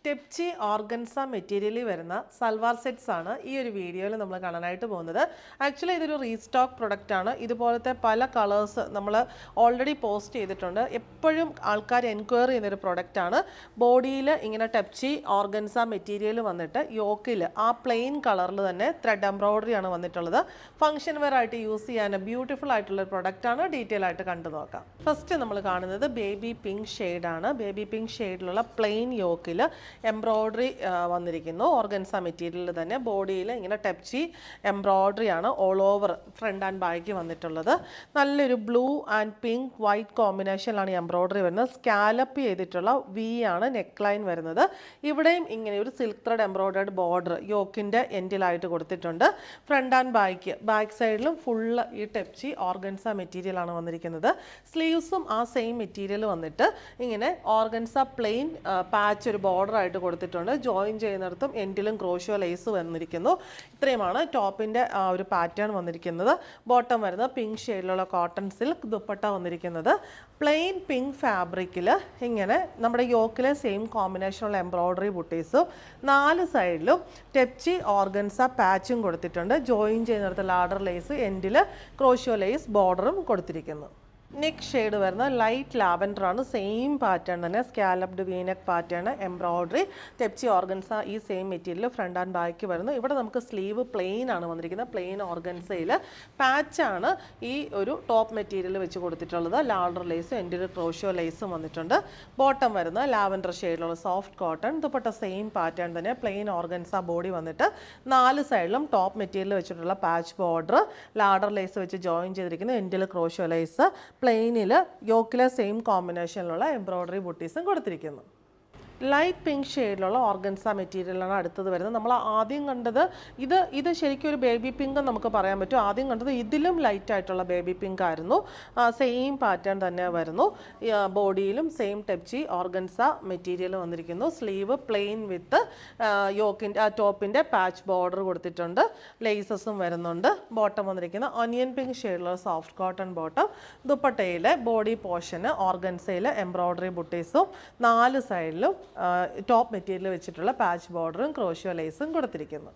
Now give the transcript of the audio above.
Tepchi organza മെറ്റീരിയലിൽ വരുന്ന salwar sets ആണ് ഈ ഒരു വീഡിയോയിൽ നമ്മൾ കാണാനായിട്ട് പോകുന്നത്. ആക്ച്വലി ഇതൊരു റീസ്റ്റോക്ക് പ്രൊഡക്റ്റ് ആണ്. ഇതുപോലത്തെ പല കളേഴ്സ് നമ്മൾ ഓൾറെഡി പോസ്റ്റ് ചെയ്തിട്ടുണ്ട്. എപ്പോഴും ആൾക്കാർ എൻക്വയറി ചെയ്യുന്നൊരു പ്രൊഡക്റ്റ് ആണ്. ബോഡിയിൽ ഇങ്ങനെ ടെപ്ചി ഓർഗൻസ മെറ്റീരിയൽ വന്നിട്ട് യോക്കിൽ ആ പ്ലെയിൻ കളറിൽ തന്നെ ത്രെഡ് എംബ്രോയിഡറി ആണ് വന്നിട്ടുള്ളത്. ഫംഗ്ഷൻ വെയർ ആയിട്ട് യൂസ് ചെയ്യാൻ ബ്യൂട്ടിഫുൾ ആയിട്ടുള്ള പ്രൊഡക്റ്റ് ആണ്. ഡീറ്റെയിൽ ആയിട്ട് കണ്ടു നോക്കാം. ഫസ്റ്റ് നമ്മൾ കാണുന്നത് ബേബി പിങ്ക് ഷെയ്ഡാണ്. ബേബി പിങ്ക് ഷെയ്ഡിലുള്ള പ്ലെയിൻ യോക്കിൽ എംബ്രോയിഡറി വന്നിരിക്കുന്നു. ഓർഗൻസ മെറ്റീരിയലിൽ തന്നെ ബോഡിയിൽ ഇങ്ങനെ ടെപ്ചി എംബ്രോയിഡറി ആണ് all over front and back വന്നിട്ടുള്ളത്. നല്ലൊരു ബ്ലൂ ആൻഡ് പിങ്ക് വൈറ്റ് കോമ്പിനേഷനിലാണ് ഈ എംബ്രോയിഡറി വരുന്നത്. സ്കാലപ്പ് ചെയ്തിട്ടുള്ള വി ആണ് നെക്ക് ലൈൻ വരുന്നത്. ഇവിടെയും ഇങ്ങനെ ഒരു സിൽക്ക് ത്രെഡ് എംബ്രോയിഡർഡ് ബോർഡർ യോക്കിൻ്റെ എൻഡിലായിട്ട് കൊടുത്തിട്ടുണ്ട്. ഫ്രണ്ട് ആൻഡ് ബാക്ക് സൈഡിലും ഫുള്ള് ഈ ടെപ്ചി ഓർഗൻസ മെറ്റീരിയൽ ആണ് വന്നിരിക്കുന്നത്. സ്ലീവ്സും ആ സെയിം മെറ്റീരിയൽ വന്നിട്ട് ഇങ്ങനെ ഓർഗൻസ പ്ലെയിൻ പാച്ച് ഒരു ബോർഡർ ആയിട്ട് കൊടുത്തിട്ടുണ്ട്. ജോയിൻ ചെയ്യുന്നിടത്തും എൻഡിലും ക്രോഷ്യോ ലേസ് വന്നിരിക്കുന്നു. ഇത്രയുമാണ് ടോപ്പിൻ്റെ ഒരു പാറ്റേൺ വന്നിരിക്കുന്നത്. ബോട്ടം വരുന്നത് പിങ്ക് ഷെയ്ഡിലുള്ള കോട്ടൺ സിൽക്ക് ദുപ്പട്ട വന്നിരിക്കുന്നത്. പ്ലെയിൻ പിങ്ക് ഫാബ്രിക്കിൽ ഇങ്ങനെ നമ്മുടെ യോക്കിലെ സെയിം കോമ്പിനേഷനുള്ള എംബ്രോയിഡറി ബുട്ടീസും 4 സൈഡിലും ടെപ്ചി ഓർഗൻസ പാച്ചും കൊടുത്തിട്ടുണ്ട്. ജോയിൻ ചെയ്യുന്നിടത്ത് ലാഡർ ലേസ് എൻഡിൽ ക്രോഷ്യോ ലേസ് ബോർഡറും കൊടുത്തിരിക്കുന്നു. നെക്ക് ഷെയ്ഡ് വരുന്ന ലൈറ്റ് ലാവൻഡർ ആണ്. സെയിം പാറ്റേൺ തന്നെ scalloped V neck pattern embroidery tepchi organza ഈ same material front and back വരുന്നു. ഇവിടെ നമുക്ക് സ്ലീവ് പ്ലെയിൻ ആണ് വന്നിരിക്കുന്നത്. പ്ലെയിൻ ഓർഗൻസയിൽ പാച്ചാണ് ഈ ഒരു ടോപ്പ് മെറ്റീരിയൽ വെച്ച് കൊടുത്തിട്ടുള്ളത്. ലാഡർ ലേസും എൻഡിൽ ക്രോഷ്യോ ലേസും വന്നിട്ടുണ്ട്. ബോട്ടം വരുന്ന ലാവൻഡർ ഷെയ്ഡിലുള്ള soft cotton dupatta same pattern തന്നെ പ്ലെയിൻ ഓർഗൻസ ബോഡി വന്നിട്ട് 4 സൈഡിലും ടോപ്പ് മെറ്റീരിയൽ വെച്ചിട്ടുള്ള പാച്ച് ബോർഡർ ലാഡർ ലേസ് വെച്ച് ജോയിൻ ചെയ്തിരിക്കുന്നു. എൻഡിൽ ക്രോഷ്യോ ലേസ് പ്ലെയിനിൽ യോക്കിലെ സെയിം കോമ്പിനേഷനിലുള്ള എംബ്രോയിഡറി ബുട്ടീസും കൊടുത്തിരിക്കുന്നു. ലൈറ്റ് പിങ്ക് ഷെയ്ഡിലുള്ള ഓർഗൻസ മെറ്റീരിയലാണ് അടുത്തത് വരുന്നത്. നമ്മൾ ആദ്യം കണ്ടത് ഇത് ശരിക്കും ഒരു ബേബി പിങ്ക് നമുക്ക് പറയാൻ പറ്റും. ആദ്യം കണ്ടത് ഇതിലും ലൈറ്റ് ആയിട്ടുള്ള ബേബി പിങ്ക് ആയിരുന്നു. സെയിം പാറ്റേൺ തന്നെ വരുന്നു. ബോഡിയിലും സെയിം ടെപ്ചി ഓർഗൻസ മെറ്റീരിയൽ വന്നിരിക്കുന്നു. സ്ലീവ് പ്ലെയിൻ വിത്ത് യോക്കിൻ്റെ ടോപ്പിൻ്റെ പാച്ച് ബോർഡർ കൊടുത്തിട്ടുണ്ട്. ലേസസും വരുന്നുണ്ട്. ബോട്ടം വന്നിരിക്കുന്ന ഒനിയൻ പിങ്ക് ഷെയ്ഡിലുള്ള സോഫ്റ്റ് കോട്ടൺ ബോട്ടം. ദുപ്പട്ടയിലെ ബോഡി പോർഷന് ഓർഗൻസയിൽ എംബ്രോയിഡറി ബുട്ടീസും 4 സൈഡിലും ടോപ്പ് മെറ്റീരിയൽ വെച്ചിട്ടുള്ള പാച്ച് ബോർഡറും ക്രോഷ്യോ ലേസും കൊടുത്തിരിക്കുന്നു.